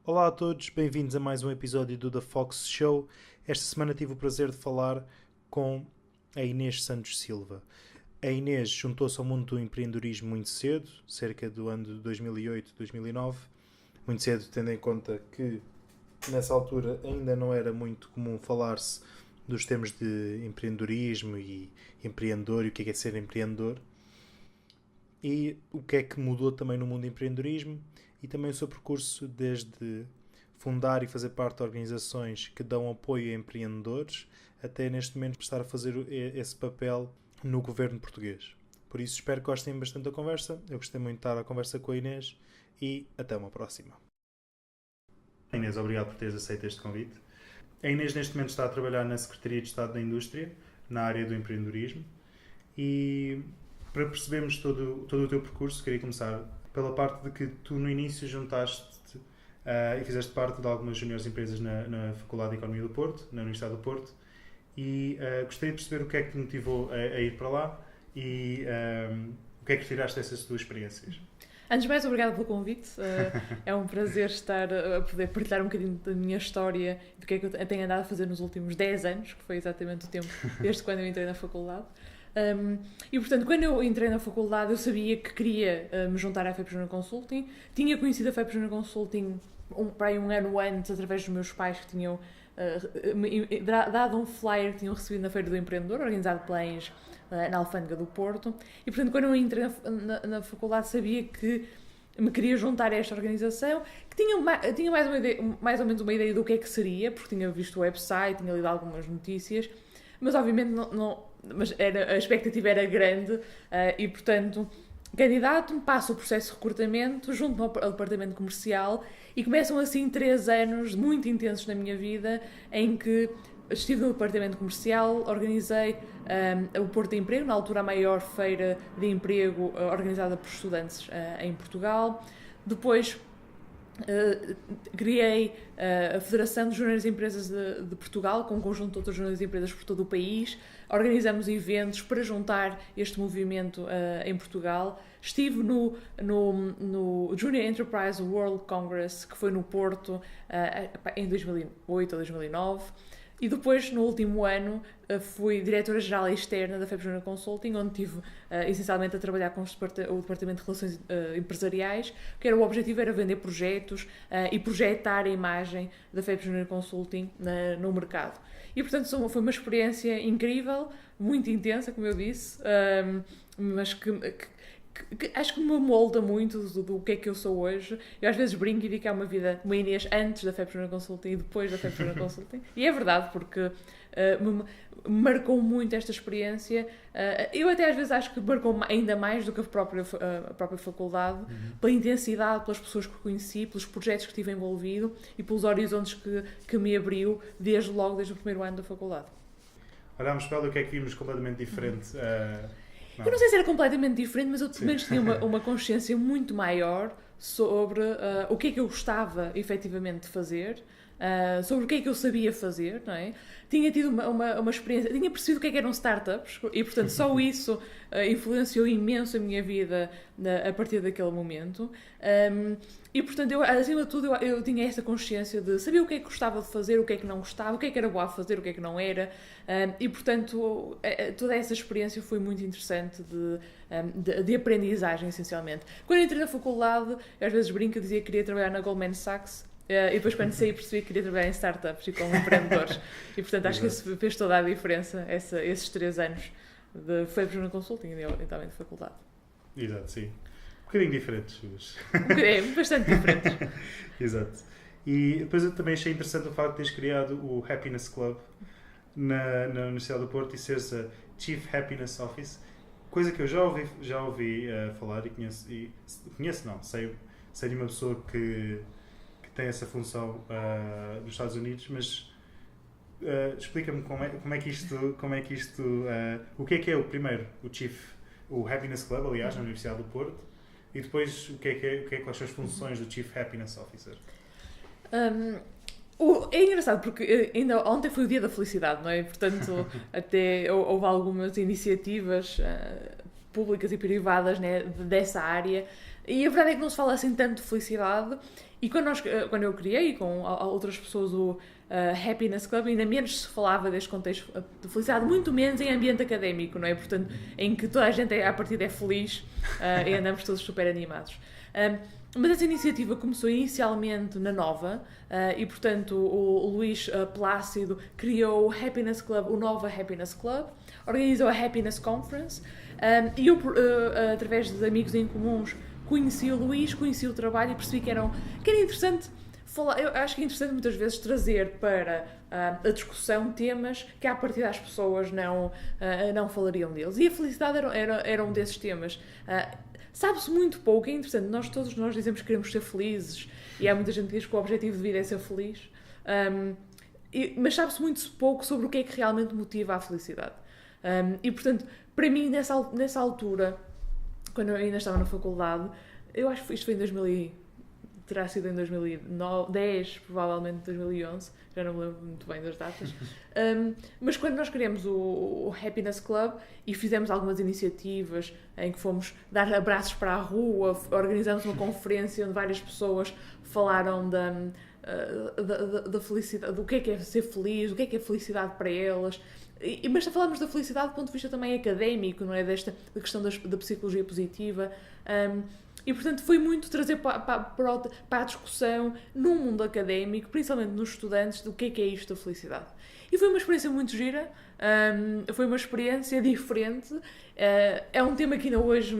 Olá a todos, bem-vindos a mais um episódio do The Fox Show. Esta semana tive o prazer de falar com a Inês Santos Silva. A Inês juntou-se ao mundo do empreendedorismo muito cedo, cerca do ano de 2008, 2009. Muito cedo, tendo em conta que nessa altura ainda não era muito comum falar-se dos termos de empreendedorismo e empreendedor e o que é ser empreendedor. E o que é que mudou também no mundo do empreendedorismo e também o seu percurso desde fundar e fazer parte de organizações que dão apoio a empreendedores até neste momento estar a fazer esse papel no governo português. Por isso espero que gostem bastante da conversa. Eu gostei muito de estar à conversa com a Inês e até uma próxima. Inês, obrigado por teres aceito este convite. A Inês neste momento está a trabalhar na Secretaria de Estado da Indústria, na área do empreendedorismo, e para percebermos todo o teu percurso, queria começar pela parte de que tu no início juntaste e fizeste parte de algumas juniores empresas na Faculdade de Economia do Porto, na Universidade do Porto, e gostaria de perceber o que é que te motivou a ir para lá e o que é que tiraste dessas tuas experiências. Antes de mais, obrigada pelo convite. É um prazer estar a poder partilhar um bocadinho da minha história, do que é que eu tenho andado a fazer nos últimos 10 anos, que foi exatamente o tempo desde quando eu entrei na faculdade. E portanto, quando eu entrei na faculdade, eu sabia que queria me juntar à FEP Junior Consulting. Tinha conhecido a FEP Junior Consulting para aí um ano antes, através dos meus pais que tinham dado um flyer que tinham recebido na Feira do Empreendedor, organizado pela ENGE na Alfândega do Porto. E portanto, quando eu entrei na faculdade, sabia que me queria juntar a esta organização, que tinha mais ou menos uma ideia do que é que seria, porque tinha visto o website, tinha lido algumas notícias, mas obviamente a expectativa era grande e, portanto, candidato-me, passo o processo de recrutamento, junto ao departamento comercial e começam assim 3 anos muito intensos na minha vida, em que estive no departamento comercial, organizei o Porto de Emprego, na altura a maior feira de emprego organizada por estudantes em Portugal. Depois criei a Federação de Jornais de Empresas de Portugal, com um conjunto de outras jornais de empresas por todo o país. Organizamos eventos para juntar este movimento em Portugal. Estive no Junior Enterprise World Congress, que foi no Porto em 2008 ou 2009. E depois, no último ano, fui diretora-geral externa da FEP Junior Consulting, onde estive essencialmente a trabalhar com o Departamento de Relações Empresariais, que o objetivo era vender projetos e projetar a imagem da FEP Junior Consulting no mercado. E, portanto, foi uma experiência incrível, muito intensa, como eu disse, mas que acho que me molda muito do que é que eu sou hoje. Eu às vezes brinco e digo que há uma Inês antes da FEP Junior Consulting e depois da FEP Junior Consulting. E é verdade, porque me marcou muito esta experiência. Eu até às vezes acho que marcou ainda mais do que a própria faculdade, pela intensidade, pelas pessoas que conheci, pelos projetos que estive envolvido e pelos horizontes que me abriu desde o primeiro ano da faculdade. Olhámos para ela, o que é que vimos completamente diferente? Eu não sei se era completamente diferente, mas eu pelo menos tinha uma consciência muito maior sobre o que é que eu gostava efetivamente de fazer, sobre o que é que eu sabia fazer, não é? Tinha tido uma experiência, tinha percebido o que eram startups e, portanto, só isso influenciou imenso a minha vida a partir daquele momento. E, portanto, acima de tudo, eu tinha essa consciência de saber o que é que gostava de fazer, o que é que não gostava, o que é que era boa a fazer, o que é que não era. E, portanto, toda essa experiência foi muito interessante de aprendizagem, essencialmente. Quando eu entrei na faculdade, eu às vezes brinco e dizia que queria trabalhar na Goldman Sachs. E depois, quando saí, percebi que queria trabalhar em startups e como empreendedores. E, portanto, acho que isso fez toda a diferença, esses 3 anos de FEP Junior Consulting e também de faculdade. Exato, sim. Um bocadinho diferentes, mas... bastante diferentes. Exato. E depois eu também achei interessante o facto de teres criado o Happiness Club na Universidade do Porto e seres a Chief Happiness Office, coisa que eu já ouvi falar e sei de uma pessoa que tem essa função nos Estados Unidos, mas explica-me como é que isto o que é o primeiro, o Happiness Club, aliás, na Universidade do Porto, e depois quais são as funções do Chief Happiness Officer? É engraçado porque ainda ontem foi o dia da felicidade, não é? Portanto, até houve algumas iniciativas públicas e privadas, né, dessa área. E a verdade é que não se fala assim tanto de felicidade. E quando eu criei com outras pessoas o Happiness Club, ainda menos se falava deste contexto de felicidade, muito menos em ambiente académico, não é? Portanto, em que toda a gente à partida é feliz e andamos todos super animados. Mas essa iniciativa começou inicialmente na Nova e, portanto, o Luís Plácido criou o Happiness Club, o Nova Happiness Club, organizou a Happiness Conference e eu, através de amigos em comuns, conheci o Luís, conheci o trabalho e percebi que era interessante falar. Eu acho que é interessante muitas vezes trazer para a discussão temas que à partida as pessoas não falariam deles. E a felicidade era um desses temas. Sabe-se muito pouco, é interessante, todos nós dizemos que queremos ser felizes e há muita gente que diz que o objetivo de vida é ser feliz, mas sabe-se muito pouco sobre o que é que realmente motiva a felicidade. E portanto, para mim, nessa altura, quando eu ainda estava na faculdade, eu acho que isto foi terá sido em 2010, provavelmente 2011, já não me lembro muito bem das datas, mas quando nós criamos o Happiness Club e fizemos algumas iniciativas em que fomos dar abraços para a rua, organizamos uma conferência onde várias pessoas falaram da felicidade, do que é ser feliz, o que é felicidade para elas. Mas falamos da felicidade do ponto de vista também académico, não é? Da questão da psicologia positiva. E, portanto, foi muito trazer para a discussão no mundo académico, principalmente nos estudantes, do que é isto da felicidade. E foi uma experiência muito gira, foi uma experiência diferente. É um tema que ainda hoje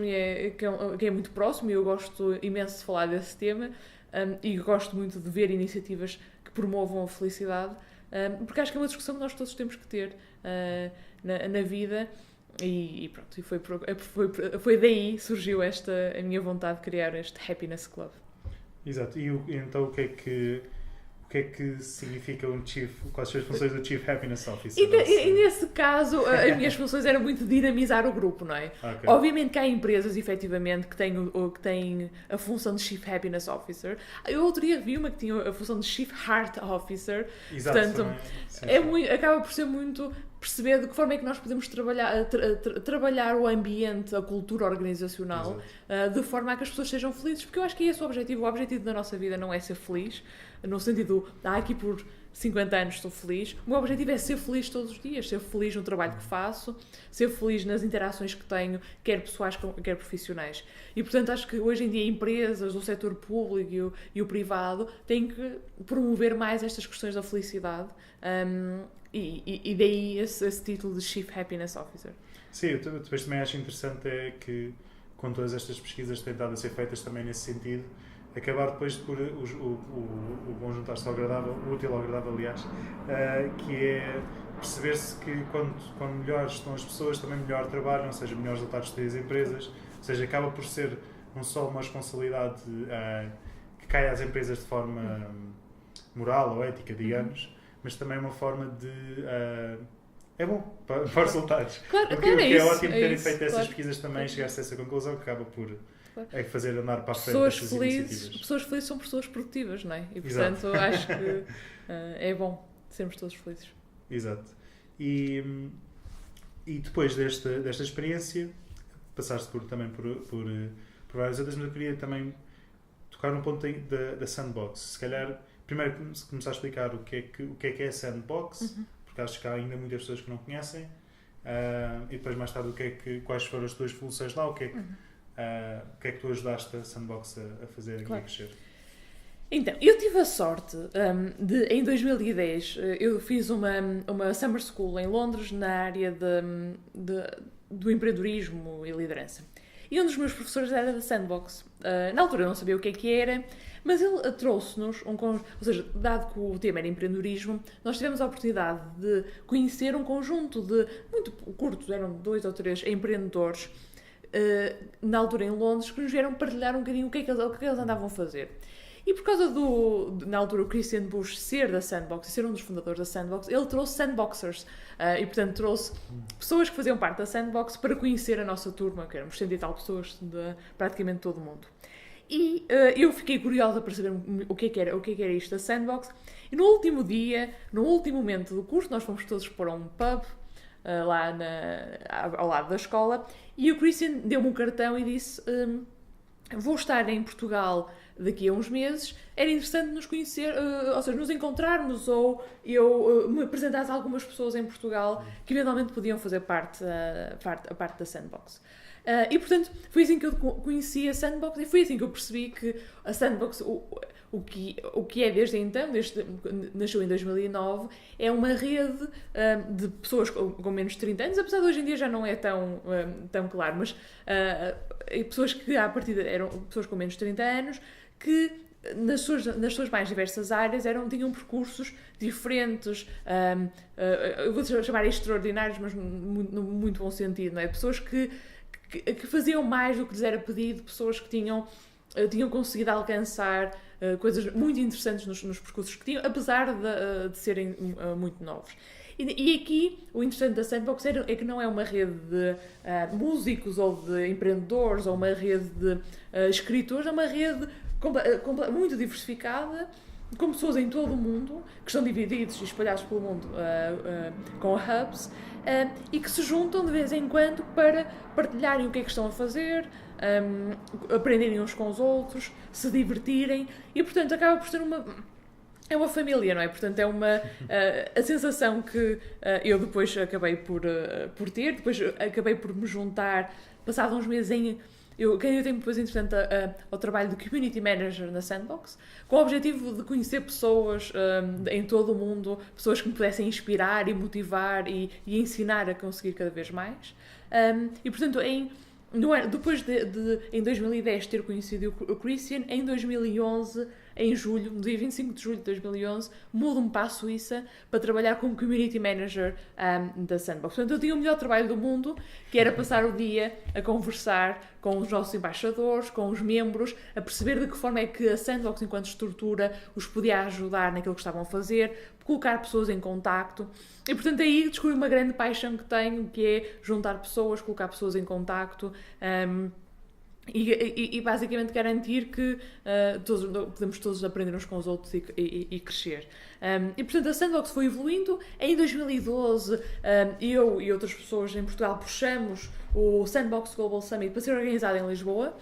que é muito próximo e eu gosto imenso de falar desse tema e gosto muito de ver iniciativas que promovam a felicidade, porque acho que é uma discussão que nós todos temos que ter na vida. E pronto, foi daí que surgiu a minha vontade de criar este Happiness Club. Exato. E então o que é que significa um Chief? Quais são as funções do Chief Happiness Officer? E nesse caso, as minhas funções eram muito dinamizar o grupo, não é? Okay. Obviamente que há empresas, efetivamente, que têm a função de Chief Happiness Officer. Eu outro dia vi uma que tinha a função de Chief Heart Officer. Exato. Portanto, sim. Acaba por ser muito perceber de que forma é que nós podemos trabalhar o ambiente, a cultura organizacional, de forma a que as pessoas sejam felizes, porque eu acho que é esse o objetivo. O objetivo da nossa vida não é ser feliz, no sentido, aqui por 50 anos estou feliz. O meu objetivo é ser feliz todos os dias, ser feliz no trabalho que faço, ser feliz nas interações que tenho, quer pessoais, quer profissionais. E, portanto, acho que hoje em dia empresas, o setor público e o privado têm que promover mais estas questões da felicidade. E daí esse título de Chief Happiness Officer. Sim, eu depois também acho interessante que com todas estas pesquisas que têm estado a ser feitas também nesse sentido, acabar depois por o bom juntar-se ao agradável, o útil ao agradável, aliás, que é perceber-se que quando melhores estão as pessoas, também melhor trabalham, ou seja, melhores resultados têm as empresas, ou seja, acaba por ser não só uma responsabilidade que cai às empresas de forma moral ou ética, digamos, mas também uma forma de... é bom para os resultados. Claro, porque é isso, ótimo terem feito essas claro. Pesquisas também, chegar-se a essa conclusão, que acaba por fazer andar para a frente estas iniciativas. Pessoas felizes são pessoas produtivas, não é? E, portanto, acho que é bom sermos todos felizes. Exato. E depois desta experiência, passaste também por várias outras, mas eu queria também tocar num ponto da Sandbox. Se calhar, primeiro começar a explicar o que é a Sandbox, porque acho que há ainda muitas pessoas que não conhecem, e depois mais tarde quais foram as tuas evoluções lá, o que é que tu ajudaste a Sandbox a fazer aqui a crescer? Então, eu tive a sorte em 2010, eu fiz uma summer school em Londres na área do empreendedorismo e liderança. E um dos meus professores era da Sandbox. Na altura eu não sabia o que era, mas ele trouxe-nos, ou seja, dado que o tema era empreendedorismo, nós tivemos a oportunidade de conhecer um conjunto de, muito curtos, eram 2 ou 3 empreendedores, na altura em Londres, que nos vieram partilhar um bocadinho o que eles andavam a fazer. E por causa na altura, o Christian Bush ser da Sandbox e ser um dos fundadores da Sandbox, ele trouxe Sandboxers. E, portanto, trouxe pessoas que faziam parte da Sandbox para conhecer a nossa turma, que éramos 100 e tal pessoas de praticamente todo o mundo. E eu fiquei curiosa para saber o que era isto da Sandbox. E no último dia, no último momento do curso, nós fomos todos para um pub, lá ao lado da escola, e o Christian deu-me um cartão e disse... vou estar em Portugal daqui a uns meses, era interessante nos conhecer, ou seja, nos encontrarmos, ou eu me apresentasse a algumas pessoas em Portugal que eventualmente podiam fazer parte da Sandbox. E portanto, foi assim que eu conheci a Sandbox e foi assim que eu percebi que a Sandbox, o que é desde então, nasceu em 2009, é uma rede de pessoas com menos de 30 anos, apesar de hoje em dia já não é tão claro, mas pessoas que à partida eram pessoas com menos de 30 anos que nas suas mais diversas áreas tinham percursos diferentes, eu vou chamar extraordinários, mas no muito bom sentido, não é? Pessoas que faziam mais do que lhes era pedido, pessoas que tinham conseguido alcançar coisas muito interessantes nos percursos que tinham, apesar de serem muito novos. E aqui, o interessante da Sandbox é que não é uma rede de músicos ou de empreendedores ou uma rede de escritores, é uma rede muito diversificada, com pessoas em todo o mundo, que estão divididos e espalhados pelo mundo com hubs, e que se juntam de vez em quando para partilharem o que é que estão a fazer, aprenderem uns com os outros, se divertirem, e portanto acaba por ser uma família, não é? Portanto, é a sensação que eu depois acabei por ter, depois acabei por me juntar, passado uns meses eu candidatei depois, entretanto, ao trabalho de Community Manager na Sandbox, com o objetivo de conhecer pessoas em todo o mundo, pessoas que me pudessem inspirar e motivar e ensinar a conseguir cada vez mais. E, portanto, depois em 2010 ter conhecido o Christian, em 2011, em julho, no dia 25 de julho de 2011, mudo-me para a Suíça para trabalhar como Community Manager da Sandbox. Portanto, eu tinha o melhor trabalho do mundo, que era passar o dia a conversar com os nossos embaixadores, com os membros, a perceber de que forma é que a Sandbox, enquanto estrutura, os podia ajudar naquilo que estavam a fazer, colocar pessoas em contacto. E, portanto, aí descobri uma grande paixão que tenho, que é juntar pessoas, colocar pessoas em contacto, e basicamente garantir que podemos todos aprender uns com os outros e crescer. E portanto a Sandbox foi evoluindo. Em 2012 eu e outras pessoas em Portugal puxamos o Sandbox Global Summit para ser organizado em Lisboa.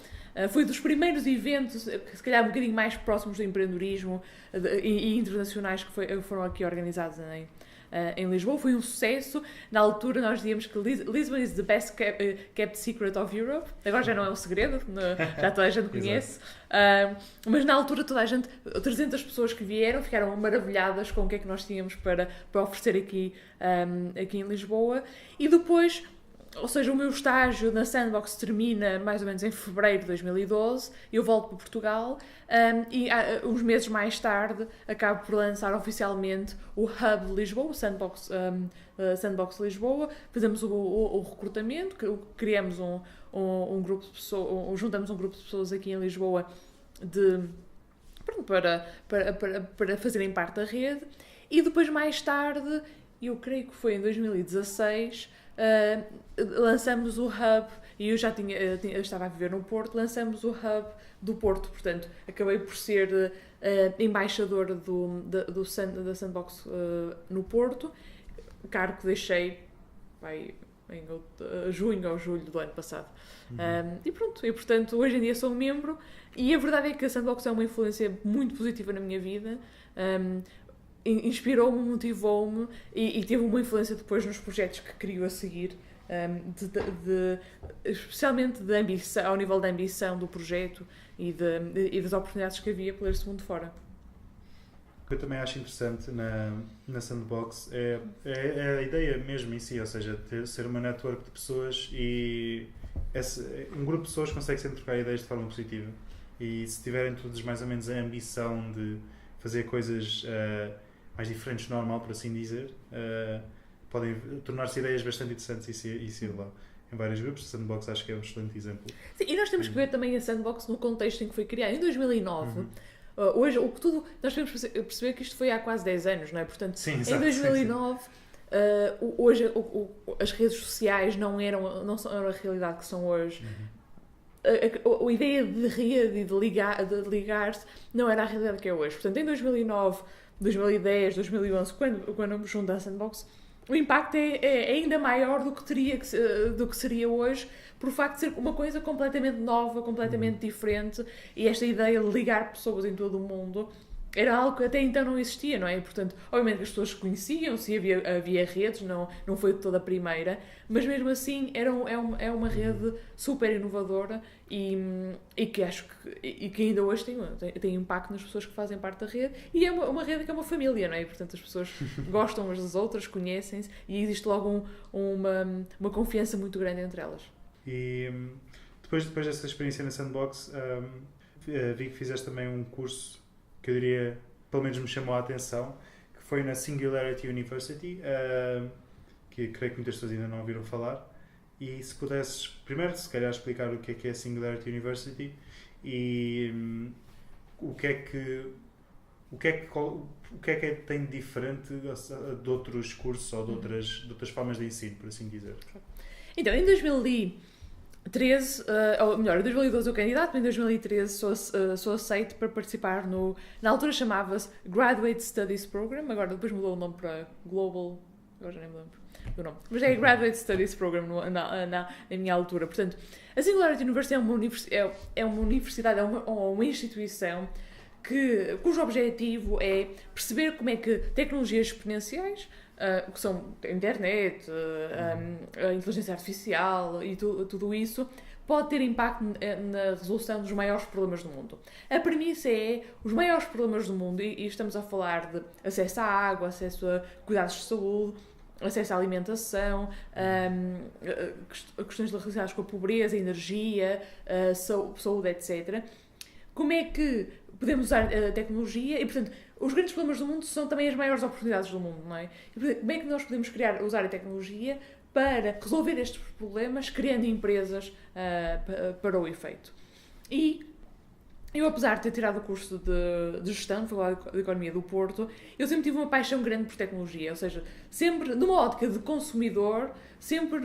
Foi dos primeiros eventos, se calhar um bocadinho mais próximos do empreendedorismo e internacionais que foram aqui organizados em Lisboa. Foi um sucesso. Na altura nós dizíamos que Lisbon is the best kept secret of Europe. Agora já não é um segredo, já toda a gente conhece. Mas na altura 300 pessoas que vieram ficaram maravilhadas com o que é que nós tínhamos para oferecer aqui em Lisboa. E depois, ou seja, o meu estágio na Sandbox termina mais ou menos em fevereiro de 2012, eu volto para Portugal e uns meses mais tarde acabo por lançar oficialmente o Hub de Lisboa, o Sandbox Lisboa. Fazemos o recrutamento, criamos um grupo de pessoas, juntamos um grupo de pessoas aqui em Lisboa para fazerem parte da rede, e depois mais tarde, eu creio que foi em 2016, lançamos o Hub, e eu eu estava a viver no Porto, lançamos o Hub do Porto, portanto acabei por ser embaixador da Sandbox no Porto, cargo que deixei em junho ou julho do ano passado. E pronto, e portanto hoje em dia sou um membro, e a verdade é que a Sandbox é uma influência muito positiva na minha vida. Inspirou-me, motivou-me e teve uma influência depois nos projetos que crio a seguir, especialmente de ambição, ao nível da ambição do projeto e das oportunidades que havia pelo este mundo fora. O que eu também acho interessante na Sandbox é a ideia mesmo em si, ou seja, ser uma network de pessoas, e um grupo de pessoas consegue sempre trocar ideias de forma positiva, e se tiverem todos mais ou menos a ambição de fazer coisas mais diferentes do normal, por assim dizer, podem tornar-se ideias bastante interessantes e ser lá em vários grupos. A Sandbox acho que é um excelente exemplo. Sim, e nós temos que ver também a Sandbox no contexto em que foi criada, em 2009. Hoje, nós temos que perceber que isto foi há quase 10 anos, não é? Portanto, sim, em 2009, hoje as redes sociais não são a realidade que são hoje. A ideia de rede e de ligar-se não era a realidade que é hoje. Portanto, em 2009, 2010, 2011, quando eu me junto à Sandbox, o impacto é ainda maior do que seria hoje, por o facto de ser uma coisa completamente nova, completamente diferente, e esta ideia de ligar pessoas em todo o mundo era algo que até então não existia, não é? Portanto, obviamente que as pessoas conheciam-se, havia redes, não foi de toda a primeira, mas mesmo assim é uma rede super inovadora e que acho que ainda hoje tem impacto nas pessoas que fazem parte da rede, e é uma rede que é uma família, não é? Portanto, as pessoas gostam umas das outras, conhecem-se, e existe logo uma confiança muito grande entre elas. E depois dessa experiência na Sandbox, vi que fizeste também um curso que eu diria, pelo menos me chamou a atenção, que foi na Singularity University, que creio que muitas pessoas ainda não ouviram falar. E se pudesses, primeiro, se calhar, explicar o que é a Singularity University e o que é que tem de diferente de outros cursos ou de outras formas de ensino, por assim dizer. Então, em 2013, ou melhor, em 2012 eu candidato, em 2013 sou aceito para participar na altura chamava-se Graduate Studies Program, agora depois mudou o nome para Global, agora já nem me lembro do nome, mas é Graduate Studies Program na minha altura. Portanto, a Singularity University é uma universidade, é uma instituição cujo objetivo é perceber como é que tecnologias exponenciais, que são a internet, a inteligência artificial e tudo isso, pode ter impacto na resolução dos maiores problemas do mundo. A premissa é os maiores problemas do mundo, e estamos a falar de acesso à água, acesso a cuidados de saúde, acesso à alimentação, questões relacionadas com a pobreza, energia, saúde, etc. Como é que podemos usar a tecnologia e, portanto, os grandes problemas do mundo são também as maiores oportunidades do mundo, não é? E, portanto, como é que nós podemos usar a tecnologia para resolver estes problemas, criando empresas para o efeito? E eu, apesar de ter tirado o curso de gestão na Faculdade de Economia do Porto, eu sempre tive uma paixão grande por tecnologia, ou seja, sempre, numa ótica de consumidor, sempre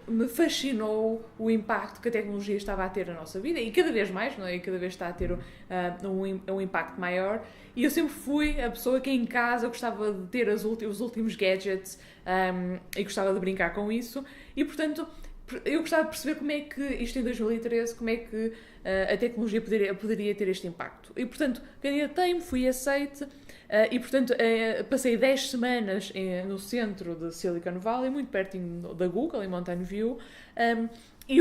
me fascinou o impacto que a tecnologia estava a ter na nossa vida, e cada vez mais, não é? E cada vez está a ter um impacto maior, e eu sempre fui a pessoa que em casa gostava de ter os últimos gadgets e gostava de brincar com isso, e portanto eu gostava de perceber como é que isto em 2013, como é que a tecnologia poderia ter este impacto. E, portanto, candidatei-me, fui aceite e, portanto, passei 10 semanas no centro de Silicon Valley, muito pertinho da Google, em Mountain View, e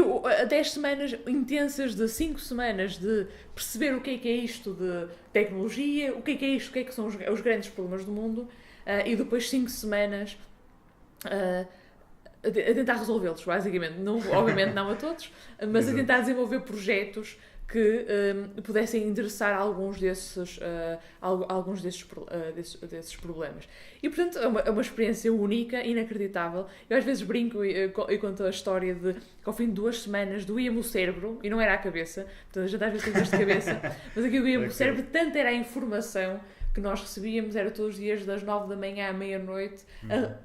10 semanas intensas, de 5 semanas de perceber o que é isto de tecnologia, o que é isto, o que são os grandes problemas do mundo, e depois 5 semanas a tentar resolvê-los, basicamente. Obviamente não a todos, mas a tentar desenvolver projetos que pudessem endereçar alguns desses problemas. E, portanto, é uma experiência única, inacreditável. Eu às vezes brinco e conto a história de que ao fim de 2 semanas doía-me o cérebro, e não era a cabeça, portanto a gente às vezes tem dores de cabeça, mas aqui doía-me o cérebro, tanto era a informação que nós recebíamos, era todos os dias das 9 da manhã à meia-noite,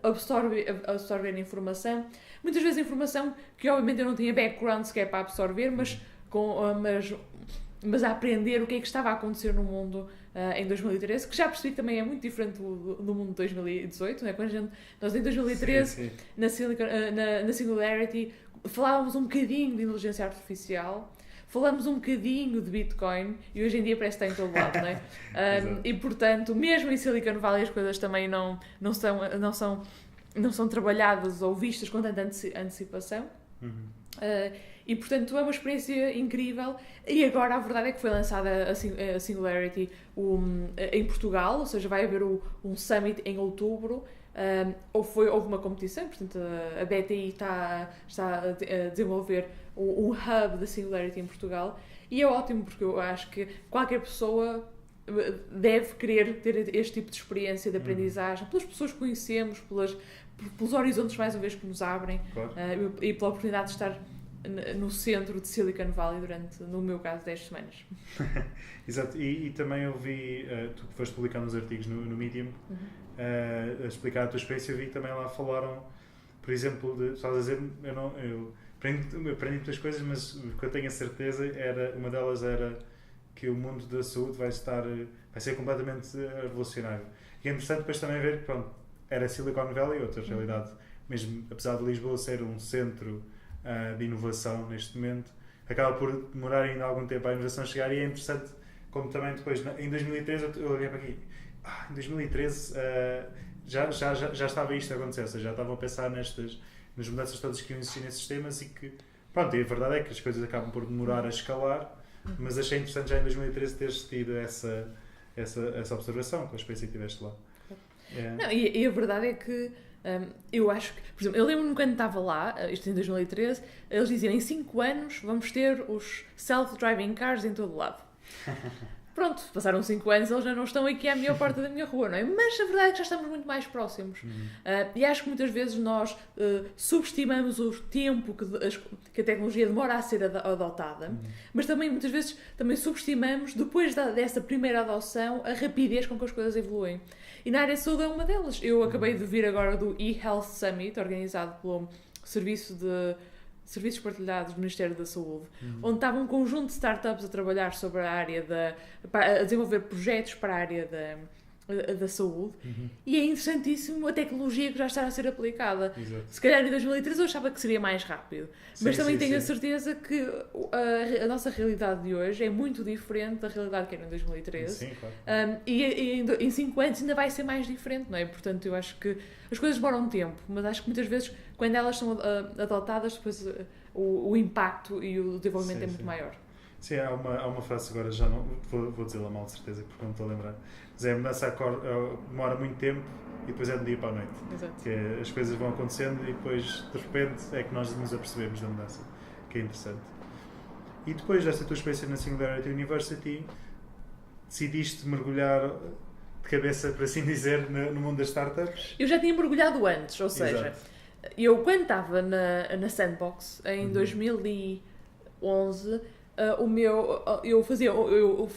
a absorver a informação. Muitas vezes informação que obviamente eu não tinha background sequer para absorver, mas a aprender o que é que estava a acontecer no mundo em 2013, que já percebi que também é muito diferente do mundo de 2018, não é? Quando nós em 2013, na Singularity, falávamos um bocadinho de inteligência artificial, falamos um bocadinho de Bitcoin, e hoje em dia parece que está em todo lado, não é? E, portanto, mesmo em Silicon Valley as coisas também não são trabalhadas ou vistas com tanta antecipação. E, portanto, é uma experiência incrível. E agora a verdade é que foi lançada a Singularity em Portugal, ou seja, vai haver um summit em outubro. Houve uma competição, portanto a BTI está a desenvolver um hub da Singularity em Portugal, e é ótimo porque eu acho que qualquer pessoa deve querer ter este tipo de experiência de aprendizagem, pelas pessoas que conhecemos, pelos horizontes mais uma vez que nos abrem, claro. E pela oportunidade de estar no centro de Silicon Valley durante, no meu caso, 10 semanas. Exato, e também eu vi, tu que foste publicando os artigos no Medium, a explicar a tua experiência, eu vi que também lá falaram, por exemplo, estás a dizer, eu aprendi muitas coisas, mas o que eu tenho a certeza uma delas era que o mundo da saúde vai ser completamente revolucionário. E é interessante depois também ver que, pronto, era Silicon Valley, outra realidade, mesmo apesar de Lisboa ser um centro de inovação neste momento, acaba por demorar ainda algum tempo a inovação chegar, e é interessante como também depois, em 2013, eu olhei para aqui, em 2013 já estava isto a acontecer, ou seja, já estavam a pensar nas mudanças todas que iam existir nesses temas, e que, pronto, e a verdade é que as coisas acabam por demorar a escalar, mas achei interessante já em 2013 teres tido essa observação com a experiência que tiveste lá. Não, e a verdade é que eu acho que, por exemplo, eu lembro-me quando estava lá, isto em 2013, eles diziam em 5 anos vamos ter os self-driving cars em todo lado. Pronto, passaram 5 anos, eles já não estão aqui à minha porta da minha rua, não é? Mas a verdade é que já estamos muito mais próximos. E acho que muitas vezes nós subestimamos o tempo que a tecnologia demora a ser adotada, mas também muitas vezes também subestimamos, depois dessa primeira adoção, a rapidez com que as coisas evoluem. E na área de saúde é uma delas. Eu acabei de vir agora do eHealth Summit, organizado pelo Serviços Partilhados do Ministério da Saúde, onde estava um conjunto de startups a trabalhar sobre a área a desenvolver projetos para a área da saúde, e é interessantíssimo a tecnologia que já está a ser aplicada. Exato. Se calhar em 2013 eu achava que seria mais rápido, mas também tenho a certeza que a nossa realidade de hoje é muito diferente da realidade que era em 2013. Sim, claro. E em 5 anos ainda vai ser mais diferente, não é? Portanto, eu acho que as coisas demoram tempo, mas acho que muitas vezes, quando elas são adotadas, depois o impacto e o desenvolvimento é muito maior. Sim, há uma frase agora, já não vou dizê-la mal de certeza, porque não estou a lembrar, mas a mudança demora muito tempo e depois é de dia para a noite. Exato. Que as coisas vão acontecendo e depois, de repente, é que nós nos apercebemos da mudança, que é interessante. E depois desta tua experiência na Singularity University, decidiste mergulhar de cabeça, por assim dizer, no mundo das startups? Eu já tinha mergulhado antes, ou seja, Exato. eu quando estava na Sandbox, em 2011,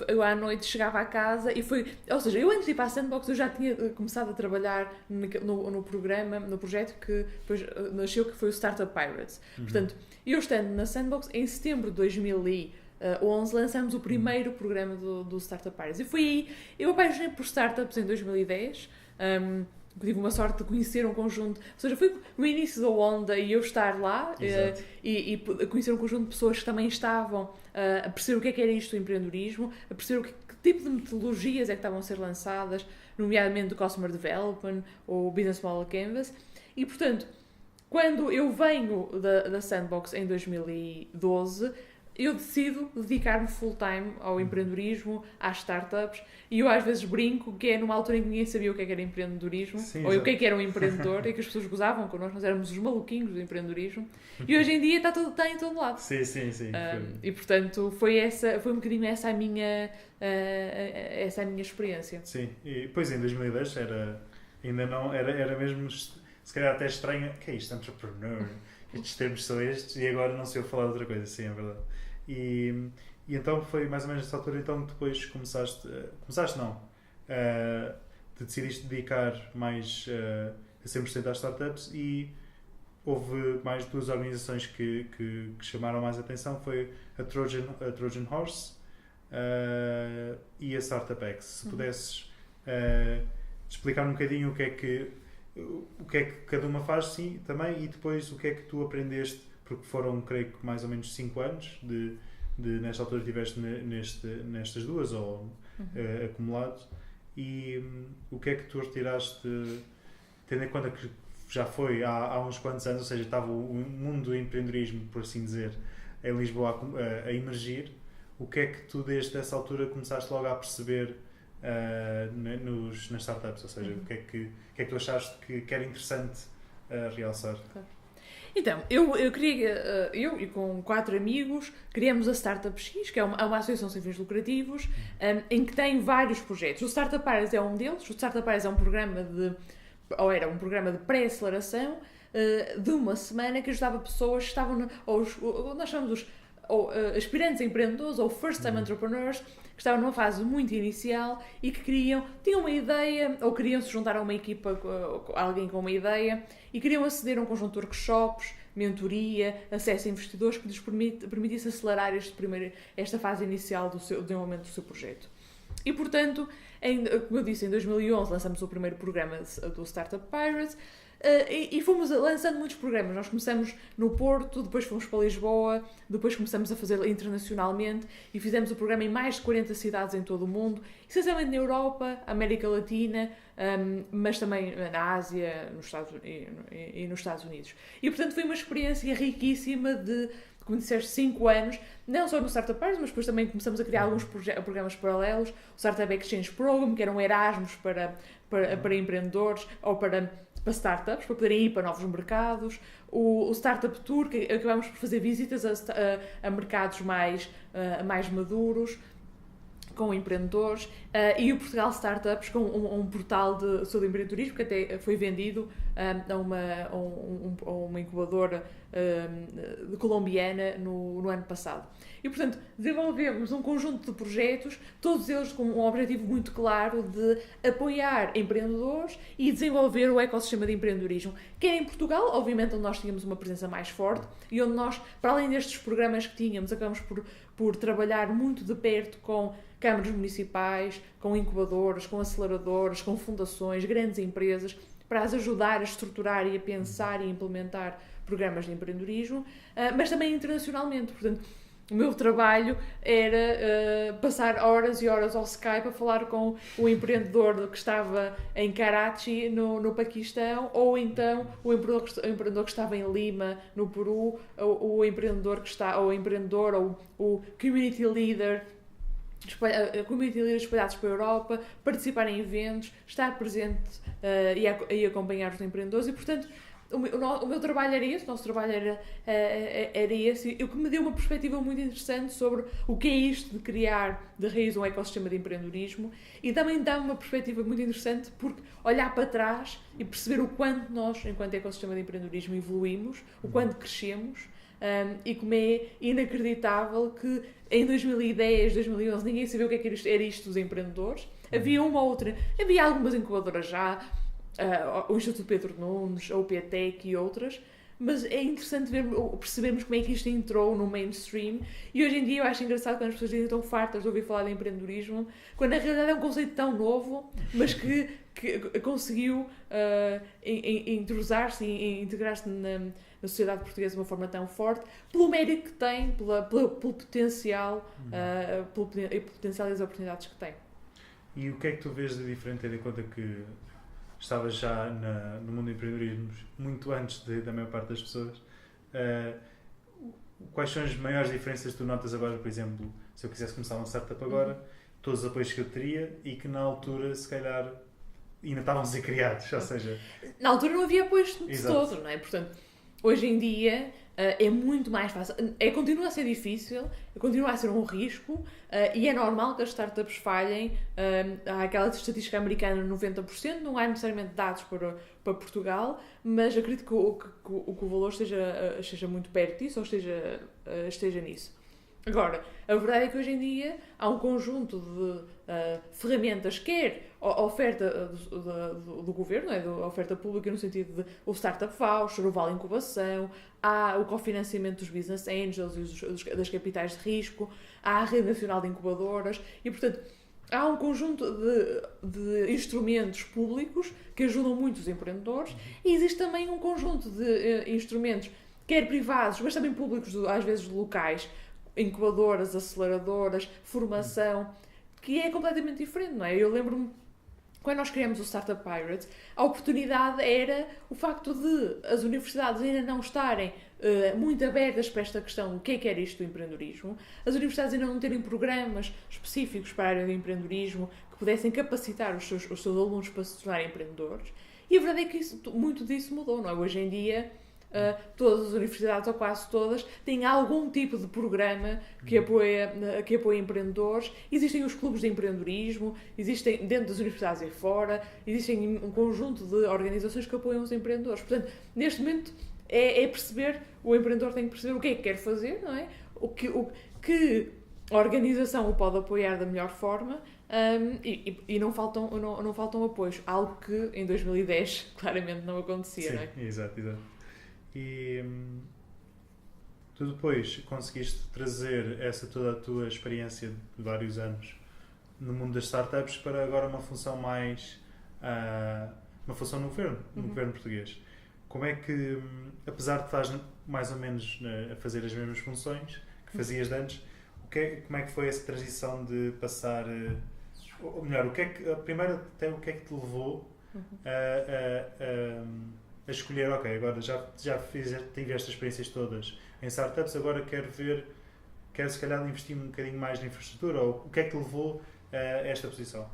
eu à noite chegava a casa e ou seja, eu antes de ir para a Sandbox eu já tinha começado a trabalhar no programa, no projeto que depois nasceu, que foi o Startup Pirates. Portanto, eu estando na Sandbox, em setembro de 2011 lançámos o primeiro programa do Startup Pirates, e foi aí, eu apaixonei por startups em 2010. Tive uma sorte de conhecer um conjunto, ou seja, foi no início da onda e eu estar lá e conhecer um conjunto de pessoas que também estavam a perceber o que era isto do empreendedorismo, a perceber que tipo de metodologias é que estavam a ser lançadas, nomeadamente do Customer Development ou Business Model Canvas. E, portanto, quando eu venho da Sandbox em 2012, eu decido dedicar-me full-time ao empreendedorismo, às startups, e eu às vezes brinco que é numa altura em que ninguém sabia o que era empreendedorismo, ou o que era um empreendedor, e que as pessoas gozavam connosco, nós éramos os maluquinhos do empreendedorismo, e hoje em dia está em todo lado. Sim. E portanto foi um bocadinho essa a minha experiência. Sim, e depois em 2010 era mesmo, se calhar até estranho, que é isto, entrepreneur, estes termos são estes, e agora não sei eu falar de outra coisa, sim, é verdade. E então foi mais ou menos nessa altura então que depois começaste não, te decidiste dedicar mais a 100% às startups, e houve mais 2 organizações que chamaram mais atenção, foi a Trojan Horse e a Startup X. Se pudesses explicar um bocadinho o que é que cada uma faz, sim, também, e depois o que é que tu aprendeste, porque foram, creio que, mais ou menos 5 anos de nesta altura estiveste nestas 2 ou acumulados, e o que é que tu retiraste, tendo em conta que já foi há uns quantos anos, ou seja, estava o mundo do empreendedorismo, por assim dizer, em Lisboa a emergir, o que é que tu desde essa altura começaste logo a perceber nas startups, ou seja, o que é que tu achaste que era interessante realçar? Claro. Então, eu e com 4 amigos criamos a Startup X, que é uma associação sem fins lucrativos, em que tem vários projetos. O Startup Pirates é um deles. O Startup Pirates é um programa de pré-aceleração de uma semana que ajudava pessoas que estavam, nós chamamos aspirantes a empreendedores ou first time entrepreneurs, que estavam numa fase muito inicial e que tinham uma ideia, ou queriam se juntar a uma equipa, alguém com uma ideia, e queriam aceder a um conjunto de workshops, mentoria, acesso a investidores que lhes permitisse acelerar esta fase inicial do desenvolvimento do seu projeto. E, portanto, como eu disse, em 2011 lançamos o primeiro programa do Startup Pirates, e fomos lançando muitos programas. Nós começamos no Porto, depois fomos para Lisboa, depois começamos a fazer internacionalmente e fizemos o programa em mais de 40 cidades em todo o mundo, essencialmente na Europa, América Latina, mas também na Ásia e nos Estados Unidos. E, portanto, foi uma experiência riquíssima de, como disseste, 5 anos, não só no Startup Pirates, mas depois também começamos a criar alguns programas paralelos, o Startup Exchange Program, que era um Erasmus para empreendedores ou para startups, para poderem ir para novos mercados, o Startup Tour, que acabamos por fazer visitas a mercados mais maduros, com empreendedores, e o Portugal Startups, com um portal sobre empreendedorismo que até foi vendido a uma incubadora colombiana no ano passado. E, portanto, desenvolvemos um conjunto de projetos, todos eles com um objetivo muito claro de apoiar empreendedores e desenvolver o ecossistema de empreendedorismo, quer em Portugal, obviamente, onde nós tínhamos uma presença mais forte e onde nós, para além destes programas que tínhamos, acabamos por trabalhar muito de perto com câmaras municipais, com incubadoras, com aceleradoras, com fundações, grandes empresas, para as ajudar a estruturar e a pensar e implementar programas de empreendedorismo, mas também internacionalmente. Portanto, o meu trabalho era passar horas e horas ao Skype a falar com o empreendedor que estava em Karachi, no Paquistão, ou então o empreendedor que estava em Lima, no Peru, ou o empreendedor ou o community leader espalhados pela Europa, participar em eventos, estar presente e acompanhar os empreendedores. E, portanto, o meu trabalho era esse, o nosso trabalho era esse, o que me deu uma perspectiva muito interessante sobre o que é isto de criar de raiz um ecossistema de empreendedorismo, e também dá uma perspectiva muito interessante porque olhar para trás e perceber o quanto nós, enquanto ecossistema de empreendedorismo, evoluímos, o quanto crescemos, e como é inacreditável que em 2010, 2011 ninguém sabia o que é que era isto dos empreendedores. Havia algumas incubadoras já, o Instituto Pedro Nunes, a UPTEC e outras, mas é interessante percebermos como é que isto entrou no mainstream. E hoje em dia eu acho engraçado quando as pessoas dizem tão fartas de ouvir falar de empreendedorismo, quando na realidade é um conceito tão novo, mas que conseguiu entrosar-se e integrar-se na sociedade portuguesa de uma forma tão forte, pelo mérito que tem, pelo potencial, pelo potencial e as oportunidades que tem. E o que é que tu vês de diferente, tendo em conta que estavas já no mundo do empreendedorismo muito antes da maior parte das pessoas? Quais são as maiores diferenças que tu notas agora, por exemplo, se eu quisesse começar uma startup agora, todos os apoios que eu teria e que na altura, se calhar, ainda estavam a ser criados, ou seja... Na altura não havia apoios de todos, não é? Portanto, hoje em dia é muito mais fácil. Continua a ser difícil, continua a ser um risco, e é normal que as startups falhem. Há aquela estatística americana de 90%, não há necessariamente dados para Portugal, mas acredito que o valor esteja muito perto disso, ou esteja nisso. Agora, a verdade é que hoje em dia há um conjunto de ferramentas, quer a oferta do governo, a oferta pública no sentido de o Startup Voucher, o Vale Incubação, há o cofinanciamento dos Business Angels e das capitais de risco, há a Rede Nacional de Incubadoras e, portanto, há um conjunto de instrumentos públicos que ajudam muito os empreendedores e existe também um conjunto de instrumentos, quer privados, mas também públicos, às vezes locais, incubadoras, aceleradoras, formação, que é completamente diferente, não é? Eu lembro-me, quando nós criamos o Startup Pirates, a oportunidade era o facto de as universidades ainda não estarem muito abertas para esta questão do que é isto do empreendedorismo, as universidades ainda não terem programas específicos para a área do empreendedorismo que pudessem capacitar os seus alunos para se tornarem empreendedores, e a verdade é que muito disso mudou, não é? Hoje em dia, todas as universidades, ou quase todas, têm algum tipo de programa que apoia empreendedores. Existem os clubes de empreendedorismo, existem dentro das universidades e fora, existem um conjunto de organizações que apoiam os empreendedores. Portanto, neste momento, o empreendedor tem que perceber o que é que quer fazer, não é? Que a organização o pode apoiar da melhor forma, e não faltam apoios. Algo que em 2010 claramente não acontecia. Sim, não é? Exato. E tu depois conseguiste trazer toda a tua experiência de vários anos no mundo das startups para agora uma função mais... uma função no governo português. Como é que, apesar de estás mais ou menos a fazer as mesmas funções que fazias de antes, como é que foi essa transição de passar... ou melhor, primeiro até o que é que te levou a escolher, ok, agora já tive estas experiências todas em startups, agora quero se calhar investir um bocadinho mais na infraestrutura, ou o que é que te levou a esta posição?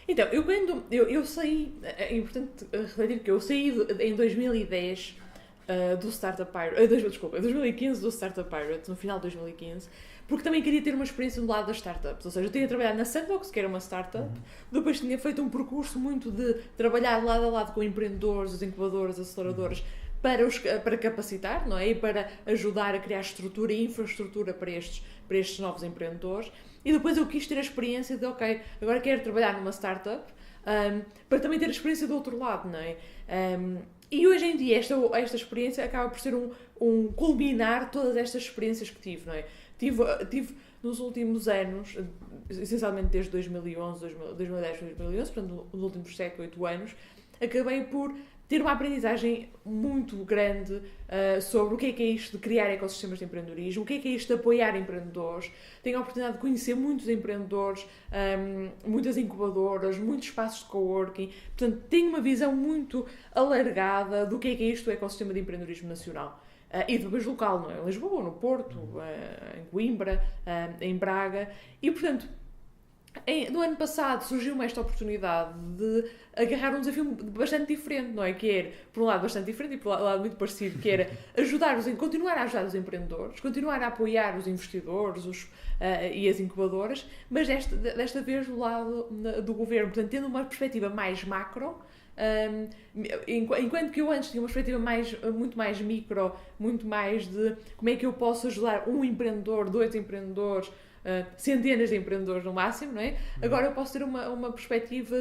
Então, eu saí, é importante refletir que eu saí em 2010 do Startup Pirate, desculpa, em 2015 do Startup Pirate, no final de 2015, porque também queria ter uma experiência do lado das startups, ou seja, eu tinha trabalhado na Sandbox, que era uma startup, depois tinha feito um percurso muito de trabalhar lado a lado com empreendedores, os incubadores, as aceleradoras, para capacitar, não é? E para ajudar a criar estrutura e infraestrutura para estes novos empreendedores. E depois eu quis ter a experiência de, ok, agora quero trabalhar numa startup, para também ter a experiência do outro lado, não é? E hoje em dia esta experiência acaba por ser um culminar todas estas experiências que tive, não é? Tive nos últimos anos, essencialmente desde 2010, 2011, portanto nos últimos 7, 8 anos, acabei por ter uma aprendizagem muito grande sobre o que é isto de criar ecossistemas de empreendedorismo, o que é isto de apoiar empreendedores. Tenho a oportunidade de conhecer muitos empreendedores, muitas incubadoras, muitos espaços de coworking. Portanto, tenho uma visão muito alargada do que é isto do ecossistema de empreendedorismo nacional. E depois local, não é? Em Lisboa, no Porto, em Coimbra, em Braga. E, portanto, no ano passado surgiu-me esta oportunidade de agarrar um desafio bastante diferente, não é? Que era, por um lado, bastante diferente e por um lado muito parecido, que era continuar a ajudar os empreendedores, continuar a apoiar os investidores e as incubadoras, mas desta vez do lado do governo, portanto, tendo uma perspectiva mais macro, enquanto que eu antes tinha uma perspectiva muito mais micro, muito mais de como é que eu posso ajudar um empreendedor, 2 empreendedores, centenas de empreendedores no máximo, não é? Agora eu posso ter uma perspectiva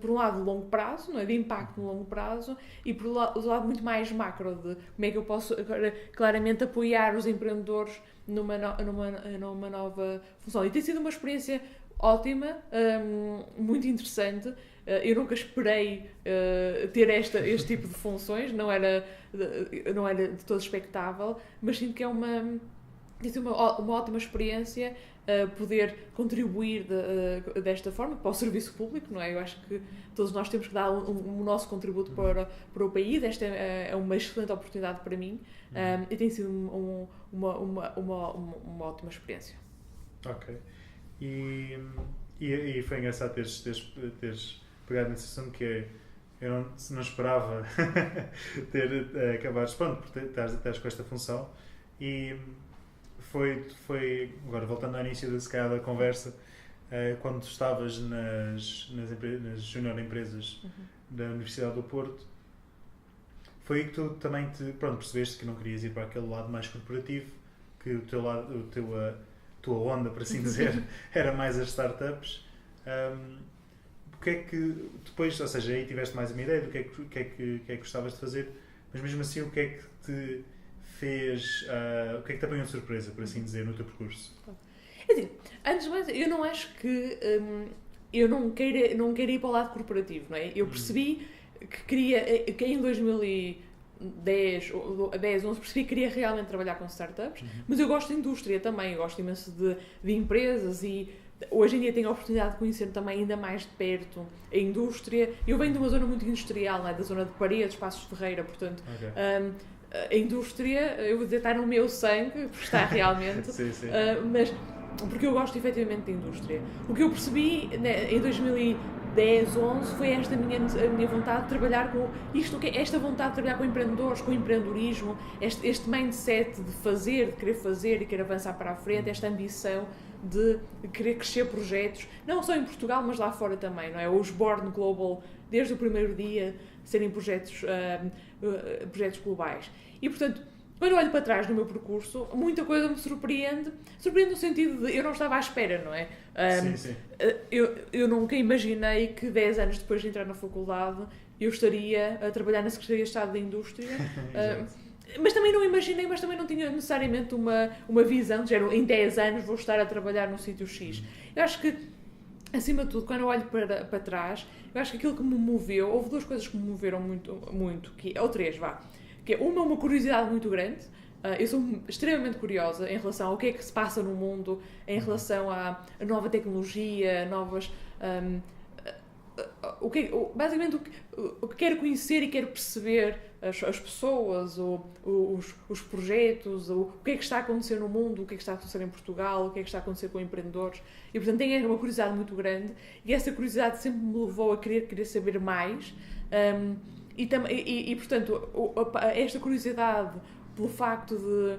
por um lado, longo prazo, não é? De impacto no longo prazo, e por outro lado, muito mais macro, de como é que eu posso agora, claramente apoiar os empreendedores numa nova função. E tem sido uma experiência ótima, muito interessante. Eu nunca esperei ter este tipo de funções, não era de todo expectável, mas sinto que tem sido uma ótima experiência poder contribuir desta forma para o serviço público, não é? Eu acho que todos nós temos que dar o nosso contributo para o país. Esta é uma excelente oportunidade para mim e tem sido uma ótima experiência. Ok. E foi engraçado teres pegado nesse assunto, que eu não esperava ter acabado, pronto, porque estás com esta função. E foi agora voltando ao início da conversa, quando estavas nas junior empresas da Universidade do Porto, foi aí que tu também percebeste que não querias ir para aquele lado mais corporativo, que o teu lado, tua onda, por assim dizer, era mais as startups. O que é que depois, ou seja, aí tiveste mais uma ideia do que é que gostavas de fazer, mas mesmo assim o que é que te fez, o que é que te apanhou de surpresa, por assim dizer, no teu percurso? Assim, antes de mais, eu não acho que eu não queira ir para o lado corporativo, não é? Eu percebi que em 2010, 11, percebi que queria realmente trabalhar com startups, mas eu gosto de indústria também, eu gosto imenso de empresas, e hoje em dia tenho a oportunidade de conhecer também ainda mais de perto a indústria. Eu venho de uma zona muito industrial, não é? Da zona de Paredes, Passos de Ferreira, portanto... Okay. A indústria, eu vou dizer, está no meu sangue, porque está realmente, sim. Mas porque eu gosto efetivamente de indústria. O que eu percebi, né, em 2010, 11, foi a minha vontade de trabalhar com isto, esta vontade de trabalhar com empreendedores, com empreendedorismo, este mindset de querer fazer e querer avançar para a frente, esta ambição de querer crescer projetos, não só em Portugal, mas lá fora também, não é? Os Born Global, desde o primeiro dia, serem projetos globais. E, portanto, quando eu olho para trás no meu percurso, muita coisa me surpreende no sentido de eu não estava à espera, não é? Sim. Eu nunca imaginei que 10 anos depois de entrar na faculdade eu estaria a trabalhar na Secretaria de Estado da Indústria. Mas também não imaginei, mas também não tinha necessariamente uma visão de género, em 10 anos vou estar a trabalhar num sítio X. Eu acho que, acima de tudo, quando eu olho para trás, eu acho que aquilo que me moveu, houve duas coisas que me moveram muito ou três, vá. Que é uma curiosidade muito grande. Eu sou extremamente curiosa em relação ao que é que se passa no mundo, em relação à nova tecnologia, novas... basicamente o que quero conhecer e quero perceber as pessoas, os projetos, o que é que está a acontecer no mundo, o que é que está a acontecer em Portugal, o que é que está a acontecer com empreendedores. E, portanto, tenho uma curiosidade muito grande e essa curiosidade sempre me levou a querer saber mais. Portanto, esta curiosidade, pelo facto de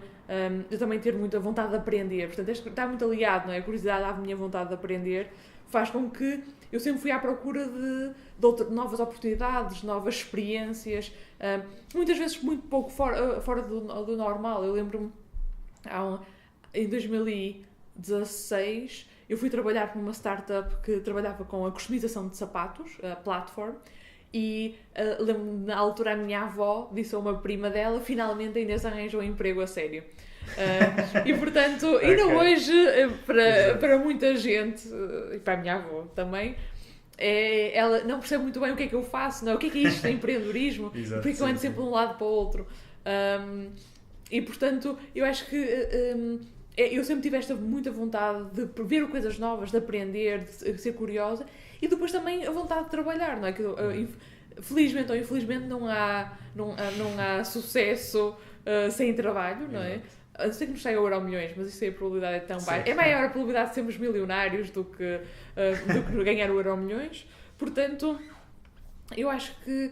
eu também ter muita vontade de aprender, portanto, está muito aliado, não é? A curiosidade à minha vontade de aprender faz com que eu sempre fui à procura de novas oportunidades, novas experiências, muitas vezes muito pouco fora do normal. Eu lembro-me, em 2016, eu fui trabalhar para uma startup que trabalhava com a customização de sapatos, a Platform, e lembro-me, na altura, a minha avó disse a uma prima dela: finalmente a Inês arranjou um emprego a sério. E portanto, ainda hoje, para muita gente, e para a minha avó também, ela não percebe muito bem o que é que eu faço, não é? O que é isto de empreendedorismo, Exato, porque eu ando sempre de um lado para o outro. E portanto, eu acho que eu sempre tive muita vontade de ver coisas novas, de aprender, de ser curiosa, e depois também a vontade de trabalhar, não é? Que, felizmente ou infelizmente não há sucesso sem trabalho, não é? A não ser que nos saia o Euromilhões, mas isso aí a probabilidade é tão baixa. É maior a probabilidade de sermos milionários do que ganhar o Euromilhões. Portanto, eu acho que,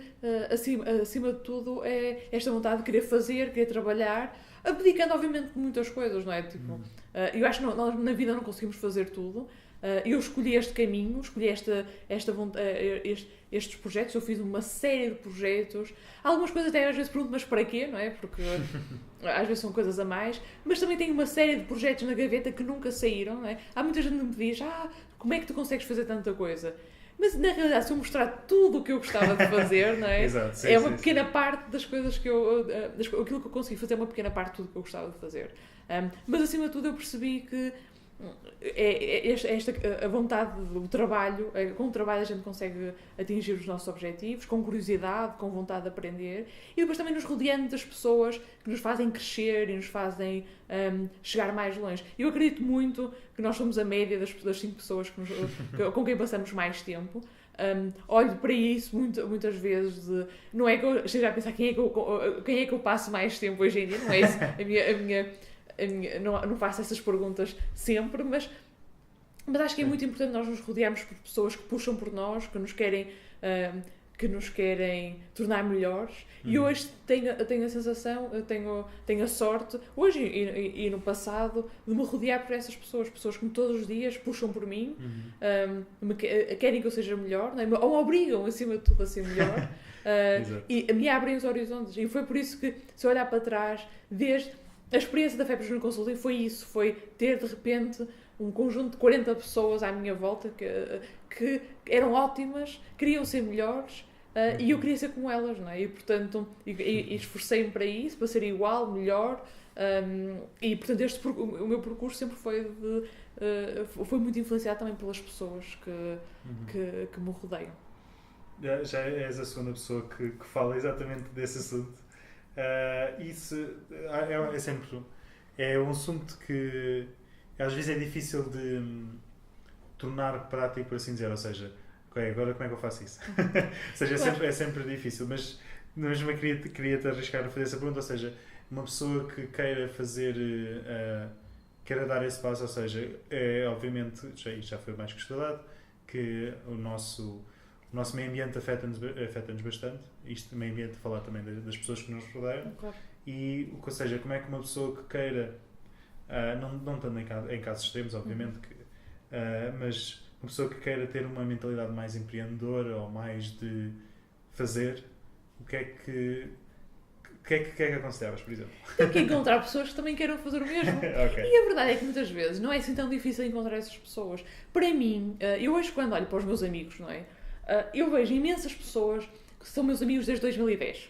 acima de tudo, é esta vontade de querer fazer, querer trabalhar, abdicando, obviamente, de muitas coisas, não é? Tipo, eu acho que nós na vida não conseguimos fazer tudo. Eu escolhi este caminho, escolhi estes projetos, eu fiz uma série de projetos. Algumas coisas até às vezes pergunto, mas para quê, não é? Porque às vezes são coisas a mais. Mas também tenho uma série de projetos na gaveta que nunca saíram, não é? Há muita gente que me diz: como é que tu consegues fazer tanta coisa? Mas na realidade, se eu mostrar tudo o que eu gostava de fazer, não é? Exato, sim, é uma pequena parte das coisas que aquilo que eu consegui fazer é uma pequena parte de tudo que eu gostava de fazer. Mas acima de tudo eu percebi que a vontade do trabalho, com o trabalho a gente consegue atingir os nossos objetivos, com curiosidade, com vontade de aprender, e depois também nos rodeando das pessoas que nos fazem crescer e nos fazem chegar mais longe. Eu acredito muito que nós somos a média das 5 pessoas com quem passamos mais tempo. Olho para isso muitas vezes, não é que eu esteja a pensar quem é que eu passo mais tempo hoje em dia, não é isso não faço essas perguntas sempre, mas acho que é muito importante nós nos rodearmos por pessoas que puxam por nós, que nos querem tornar melhores. E hoje tenho a sensação, tenho a sorte, hoje e no passado, de me rodear por essas pessoas que todos os dias puxam por mim, querem que eu seja melhor, não é? Ou me obrigam, acima de tudo, a ser melhor, e me abrem os horizontes. E foi por isso que, se eu olhar para trás, desde a experiência da FEPRA Júnior Consulting foi isso, foi ter de repente um conjunto de 40 pessoas à minha volta que eram ótimas, queriam ser melhores, e eu queria ser como elas, não é? E portanto, esforcei-me para isso, para ser igual, melhor, e portanto o meu percurso sempre foi muito influenciado também pelas pessoas que me rodeiam. Já és a segunda pessoa que fala exatamente desse assunto. Isso é sempre um assunto que às vezes é difícil de tornar prático, por assim dizer, ou seja, agora como é que eu faço isso? Ou seja, é sempre difícil, mas mesmo eu queria-te arriscar a fazer essa pergunta, ou seja, uma pessoa que queira queira dar esse passo, ou seja, obviamente, já foi mais que estudado, que o nosso meio ambiente afeta-nos bastante. Isto, meio ambiente, falar também das pessoas que nos rodeiam. Claro. Ou seja, como é que uma pessoa que queira, não estando em casos extremos, obviamente, mas uma pessoa que queira ter uma mentalidade mais empreendedora ou mais de fazer, o que é que aconselhavas, por exemplo? Tem que encontrar pessoas que também queiram fazer o mesmo. Okay. E a verdade é que muitas vezes não é assim tão difícil encontrar essas pessoas. Para mim, eu hoje quando olho para os meus amigos, não é? Eu vejo imensas pessoas que são meus amigos desde 2010.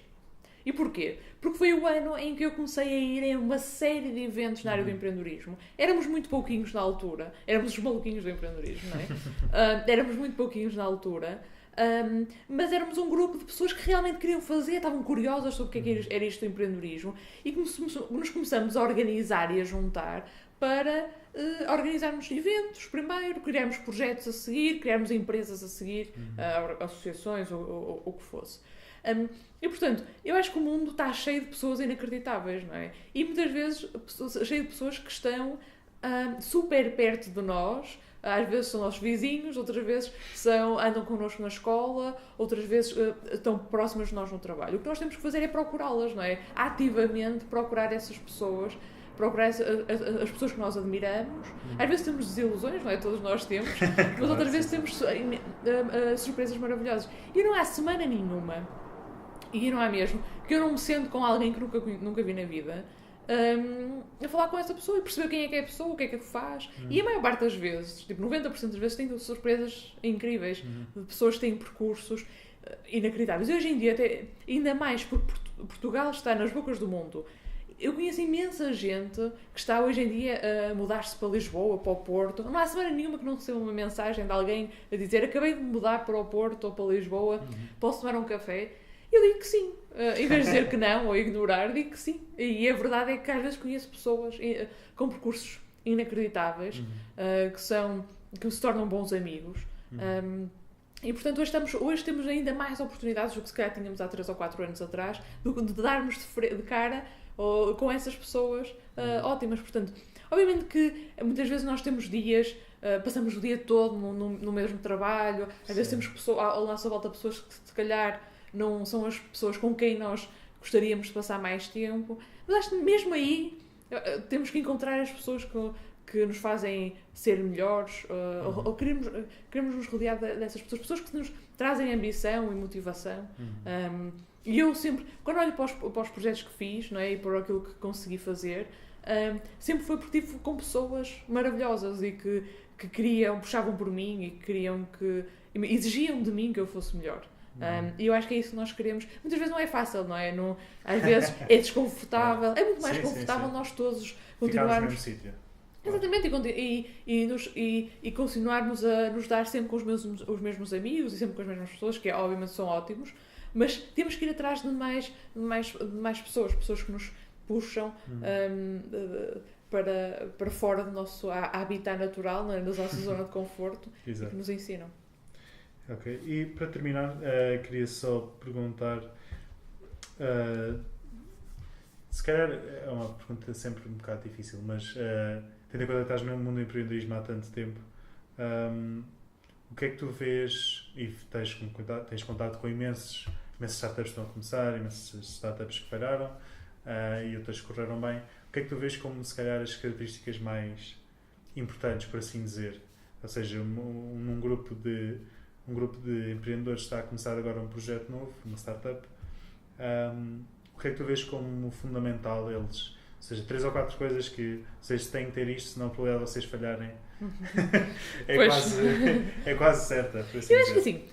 E porquê? Porque foi o ano em que eu comecei a ir em uma série de eventos na área do empreendedorismo. Éramos muito pouquinhos na altura. Éramos os maluquinhos do empreendedorismo, não é? Éramos muito pouquinhos na altura. Mas éramos um grupo de pessoas que realmente queriam fazer, estavam curiosas sobre o que é que era isto do empreendedorismo e nos começamos a organizar e a juntar para organizarmos eventos primeiro, criarmos projetos a seguir, criarmos empresas a seguir, associações ou o que fosse. E portanto, eu acho que o mundo está cheio de pessoas inacreditáveis, não é? E muitas vezes cheio de pessoas que estão super perto de nós. Às vezes são nossos vizinhos, outras vezes andam connosco na escola, outras vezes estão próximas de nós no trabalho. O que nós temos que fazer é procurá-las, não é? Ativamente procurar essas pessoas, procurar as pessoas que nós admiramos. Às vezes temos desilusões, não é? Todos nós temos, mas outras vezes temos surpresas maravilhosas. E não há semana nenhuma, e não há mesmo, que eu não me sento com alguém que nunca vi na vida, a falar com essa pessoa e perceber quem é a pessoa, o que é que faz. E a maior parte das vezes, tipo 90% das vezes, tem surpresas incríveis de pessoas que têm percursos inacreditáveis. E hoje em dia, ainda mais porque Portugal está nas bocas do mundo, eu conheço imensa gente que está hoje em dia a mudar-se para Lisboa, para o Porto. Não há semana nenhuma que não receba uma mensagem de alguém a dizer: acabei de mudar para o Porto ou para Lisboa, posso tomar um café? Eu digo que sim. Em vez de dizer que não ou ignorar, digo que sim. E a verdade é que às vezes conheço pessoas com percursos inacreditáveis que se tornam bons amigos. E portanto hoje temos ainda mais oportunidades do que se calhar tínhamos há 3 ou 4 anos atrás de darmos de cara com essas pessoas ótimas. Portanto, obviamente que muitas vezes nós temos dias, passamos o dia todo no mesmo trabalho, às vezes temos à nossa volta pessoas que se calhar não são as pessoas com quem nós gostaríamos de passar mais tempo, mas acho que mesmo aí temos que encontrar as pessoas que nos fazem ser melhores, ou queremos nos rodear dessas pessoas que nos trazem ambição e motivação. E eu sempre, quando olho para os projetos que fiz, não é, e para aquilo que consegui fazer, sempre foi porque estive com pessoas maravilhosas e que puxavam por mim e que exigiam de mim que eu fosse melhor. E eu acho que é isso que nós queremos. Muitas vezes não é fácil, não é? Às vezes é desconfortável. É muito mais confortável nós todos continuarmos. No mesmo sítio. Exatamente, e continuarmos a nos dar sempre com os mesmos amigos e sempre com as mesmas pessoas, que obviamente são ótimos, mas temos que ir atrás de mais pessoas que nos puxam para fora do nosso habitat natural, não é? Da nossa zona de conforto, e que nos ensinam. Ok, e para terminar, queria só perguntar, se calhar é uma pergunta sempre um bocado difícil, mas tendo em conta que estás no mundo do empreendedorismo há tanto tempo, o que é que tu vês, e tens contato com imensas startups que estão a começar, imensas startups que falharam e outras que correram bem, o que é que tu vês como se calhar as características mais importantes, por assim dizer? Ou seja, um grupo de empreendedores está a começar agora um projeto novo, uma startup, o que é que tu vês como fundamental eles? Ou seja, 3 ou 4 coisas que vocês têm que ter isto, senão a probabilidade de vocês falharem é quase certa. Por assim eu acho que assim,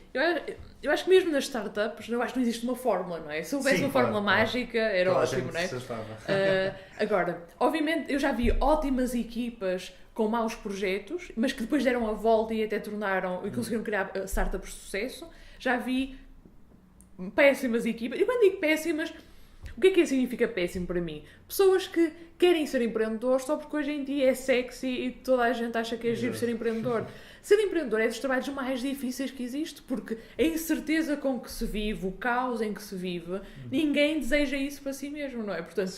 eu acho que mesmo nas startups, eu acho que não existe uma fórmula, não é? Se houvesse uma fórmula mágica, era ótimo, não é? Agora, obviamente, eu já vi ótimas equipas com maus projetos, mas que depois deram a volta e até tornaram e conseguiram criar startups de sucesso. Já vi péssimas equipas. E quando digo péssimas, o que é significa péssimo para mim? Pessoas que querem ser empreendedores só porque hoje em dia é sexy e toda a gente acha que é giro ser empreendedor. Ser empreendedor é dos trabalhos mais difíceis que existe, porque a incerteza com que se vive, o caos em que se vive, ninguém deseja isso para si mesmo, não é? Portanto,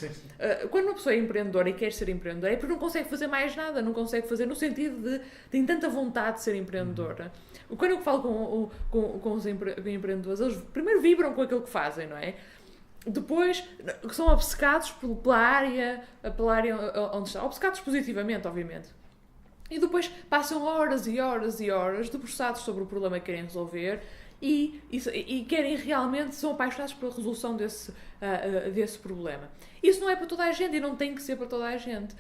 quando uma pessoa é empreendedora e quer ser empreendedora, é porque não consegue fazer mais nada, não consegue fazer no sentido de tem tanta vontade de ser empreendedora. Quando eu falo com os empreendedores, eles primeiro vibram com aquilo que fazem, não é? Depois são obcecados pela área onde estão, obcecados positivamente, obviamente. E depois passam horas e horas e horas debruçados sobre o problema que querem resolver e querem realmente, são apaixonados pela resolução desse problema. Isso não é para toda a gente e não tem que ser para toda a gente.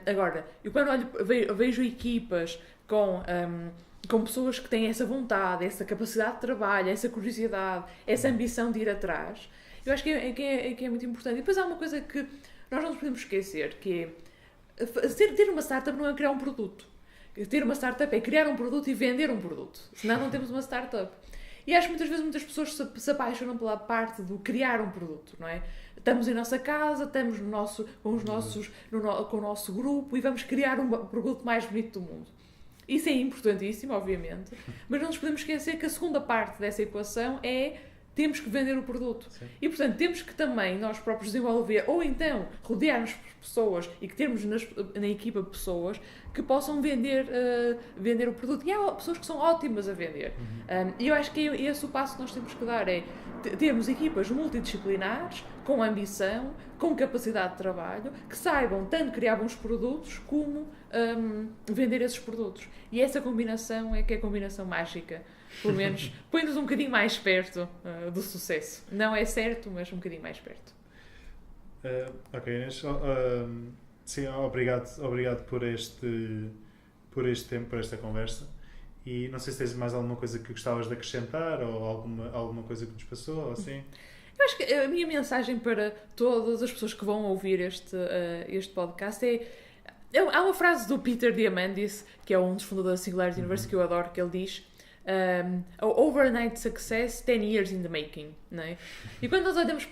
Agora, eu quando vejo equipas com pessoas que têm essa vontade, essa capacidade de trabalho, essa curiosidade, essa ambição de ir atrás, Eu acho que é muito importante. E depois há uma coisa que nós não nos podemos esquecer, que é ter uma startup não é criar um produto. Ter uma startup é criar um produto e vender um produto. Senão não temos uma startup. E acho que muitas vezes muitas pessoas se apaixonam pela parte do criar um produto, não é? Estamos em nossa casa, estamos com o nosso grupo e vamos criar um produto mais bonito do mundo. Isso é importantíssimo, obviamente, mas não nos podemos esquecer que a segunda parte dessa equação é temos que vender o produto. Sim. E, portanto, temos que também nós próprios desenvolver, ou então rodearmos pessoas e que termos na equipa pessoas que possam vender o produto. E há pessoas que são ótimas a vender. E eu acho que é esse o passo que nós temos que dar, é termos equipas multidisciplinares, com ambição, com capacidade de trabalho, que saibam tanto criar bons produtos como vender esses produtos. E essa combinação é que é a combinação mágica. Pelo menos põe-nos um bocadinho mais perto do sucesso. Não é certo, mas um bocadinho mais perto. Ok, Inês. Sim, obrigado por este tempo, por esta conversa. E não sei se tens mais alguma coisa que gostavas de acrescentar ou alguma coisa que nos passou ou assim. Eu acho que a minha mensagem para todas as pessoas que vão ouvir este podcast é... Há uma frase do Peter Diamandis, que é um dos fundadores da Singularity University, que eu adoro, que ele diz... overnight success, 10 years in the making, não é? E quando nós olhamos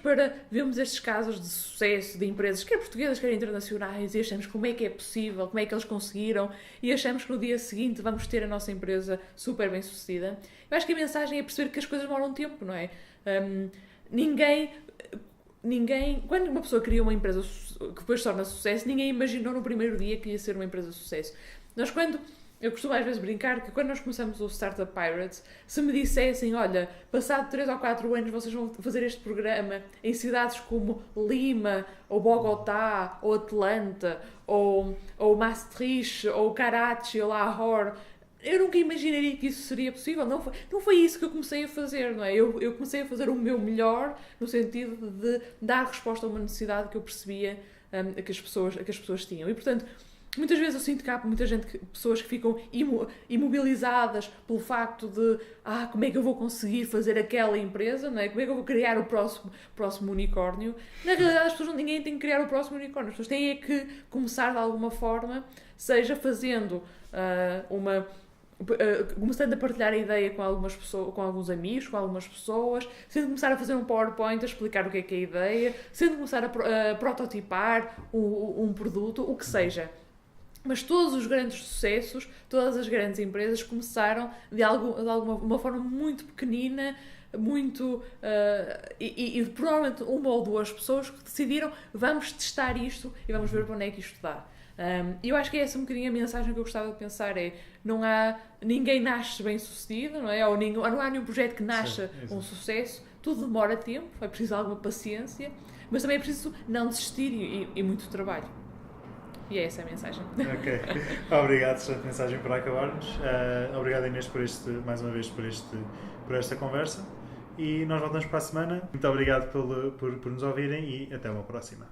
vemos estes casos de sucesso de empresas, quer portuguesas, quer internacionais, e achamos como é que é possível, como é que eles conseguiram, e achamos que no dia seguinte vamos ter a nossa empresa super bem sucedida. Eu acho que a mensagem é perceber que as coisas demoram tempo, não é? Quando uma pessoa cria uma empresa que depois se torna sucesso, ninguém imaginou no primeiro dia que ia ser uma empresa de sucesso. Eu costumo às vezes brincar que quando nós começamos o Startup Pirates, se me dissessem, olha, passado 3 ou 4 anos vocês vão fazer este programa em cidades como Lima, ou Bogotá, ou Atlanta, ou Maastricht, ou Karachi, ou Lahore, eu nunca imaginaria que isso seria possível. Não foi isso que eu comecei a fazer, não é? Eu comecei a fazer o meu melhor no sentido de dar resposta a uma necessidade que eu percebia que as pessoas tinham. E, portanto, muitas vezes eu sinto que há pessoas que ficam imobilizadas pelo facto de como é que eu vou conseguir fazer aquela empresa, não é? Como é que eu vou criar o próximo unicórnio? Na realidade, ninguém tem que criar o próximo unicórnio. As pessoas têm que começar de alguma forma, seja fazendo começando a partilhar a ideia com alguns amigos, com algumas pessoas, sendo começar a fazer um PowerPoint a explicar o que é a ideia, sendo começar a prototipar um produto, o que seja. Mas todos os grandes sucessos, todas as grandes empresas começaram de uma forma muito pequenina, e provavelmente uma ou duas pessoas que decidiram vamos testar isto e vamos ver para onde é que isto dá. E eu acho que é essa um bocadinho a mensagem que eu gostava de pensar, ninguém nasce bem sucedido, não é? Ou não há nenhum projeto que nasça um sucesso, tudo demora tempo, é preciso alguma paciência, mas também é preciso não desistir e muito trabalho. E é essa a mensagem. Ok. Obrigado, excelente mensagem para acabarmos. Obrigado, Inês, mais uma vez por esta conversa. E nós voltamos para a semana. Muito obrigado por nos ouvirem e até uma próxima.